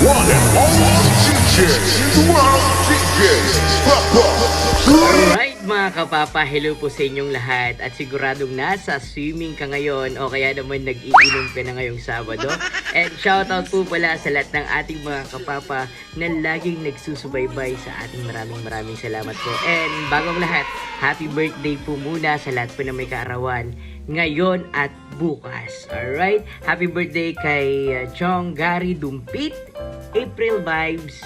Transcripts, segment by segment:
one and only DJ, World DJ, Papa. Alright mga kapapa, hello po sa inyong lahat at siguradong nasa swimming ka ngayon o kaya naman nag-iinom ka na ngayong Sabado. And shoutout po pala sa lahat ng ating mga kapapa na laging nagsusubaybay sa ating maraming salamat po. And bagong lahat, happy birthday po muna sa lahat po na may kaarawan ngayon at bukas. Alright, happy birthday kay Chong Gary Dumpit, April Vibes,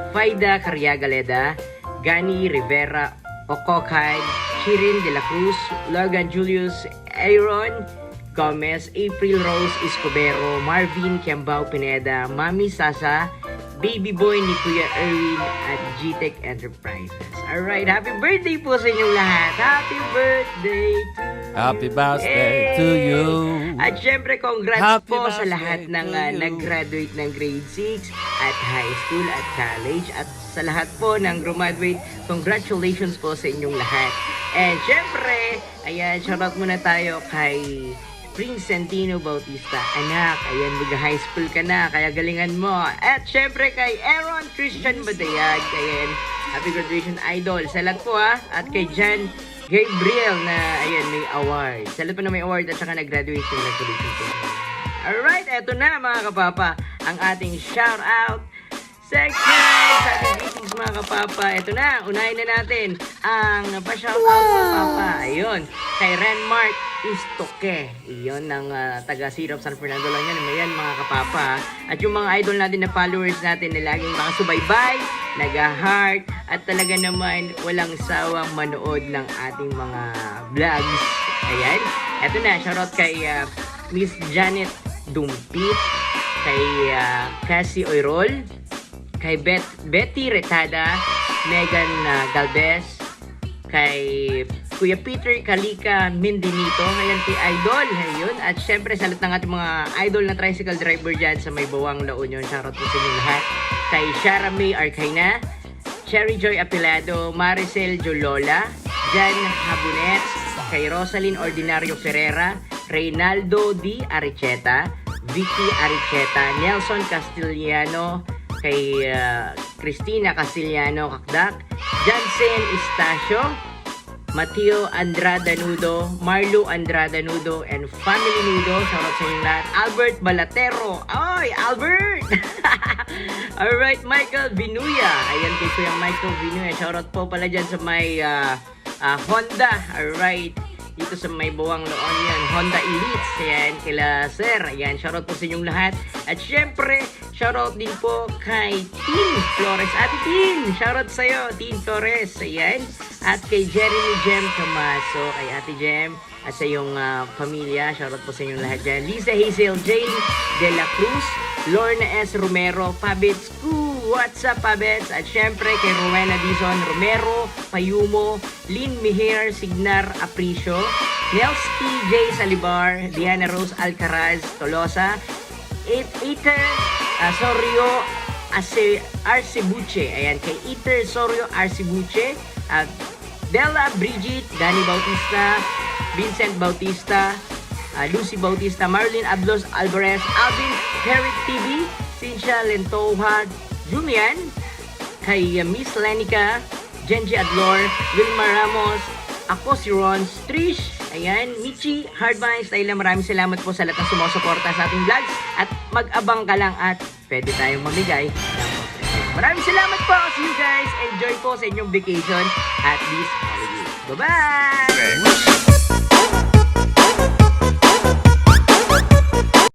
Faida Carriagaleda, Gani Rivera Ococay, Chirin De La Cruz, Logan Julius, Aaron Gomez, April Rose Escobero, Marvin Kiambao Pineda, Mami Sasa, Baby Boy ni Kuya Erwin at GTech Enterprises. Alright, happy birthday po sa inyong lahat. Happy birthday to Happy birthday to you. At syempre, congrats Happy po sa birthday lahat ng to you. nag-graduate ng grade 6 at high school at college. At sa lahat po ng graduate, congratulations po sa inyong lahat. And syempre, ayan, shoutout muna tayo kay Prince Santino Bautista. Anak, ayan, mag-high school ka na, kaya galingan mo. At syempre kay Aaron Christian Badayag, ayan, happy graduation idol. Sa lahat po at kay Jan Gabriel na, ayan, may award. Sa lahat po na may award at saka nag-graduate, congratulations po. Alright, eto na mga kapapa, ang ating shout out section sa ating greetings mga kapapa. Ito na, unahin na natin ang pa-shout out mga papa. Ayun, kay Renmark Istoke. Iyon ng taga Sirop San Fernando lang yan. Ayan mga kapapa. At yung mga idol natin na followers natin na laging makasubaybay, nag-heart, at talaga naman walang sawang manood ng ating mga vlogs. Ayan. Ito na, shoutout kay Miss Janet Dumpit, kay Cassie Oirol, kay Betty Retada, Megan Galvez, kay Kuya Peter Kalika Mendinito, ayan kay Idol, ayun. At syempre sa lahat ng ating mga idol na tricycle driver dyan sa may Bawang La Union, shoutout po sa inyo lahat. Kay Shara May Arcaina, Cherry Joy Apilado, Maricel Jolola, Jan Habunets, kay Rosalyn Ordinario Ferrera, Reynaldo D. Aricheta, Vicky Aricheta, Nelson Castellano, kay Cristina Castellano Kakdak, Jansen Estacio, Mateo Andrada Nudo, Marlo Andrada Nudo, and Family Nudo. Shoutout sa inyo lahat. Albert Balatero. Oy, Albert! Alright, Michael Vinuya. Ayan kay Kuya Michael Vinuya. Shoutout po pala dyan sa may Honda. Alright. Dito sa may Bawang Loon yan, Honda Elites, ayan, kila Sir, ayan, shoutout po sa inyong lahat. At syempre, shoutout din po kay Tin Flores, Ate Tin, shoutout sa'yo, Tin Flores, ayan. At kay Jeremy Jem Camaso, kay Ate Jem, at sa iyong pamilya, shoutout po sa inyong lahat dyan. Lisa Hazel Jane De La Cruz, Lorna S. Romero, Pabits Ku, what's up Pabits? At syempre kay Rowena Dizon Romero, Payumo, Lynn Miher Signar Apricio, Nelski J. Salibar, Diana Rose Alcaraz Tolosa, Eater Sorio Arcebuche, ayan, kay Eater Sorio Arcebuche, at Della Bridget, Danny Bautista, Vincent Bautista, Lucy Bautista, Marlene Ablos Alvarez, Alvin Herrick TV, Cynthia Lentoha, Julian, kay Miss Lenica, Genji Adlor, Wilma Ramos, ako si Ron Strish, ayan, Michi Hardvines, Tayla, maraming salamat po sa lahat ng sumusuporta sa ating vlogs at mag-abang ka lang at pwede tayong mamigay ng maraming salamat po. See you guys. Enjoy po sa inyong vacation at this holiday. Bye-bye!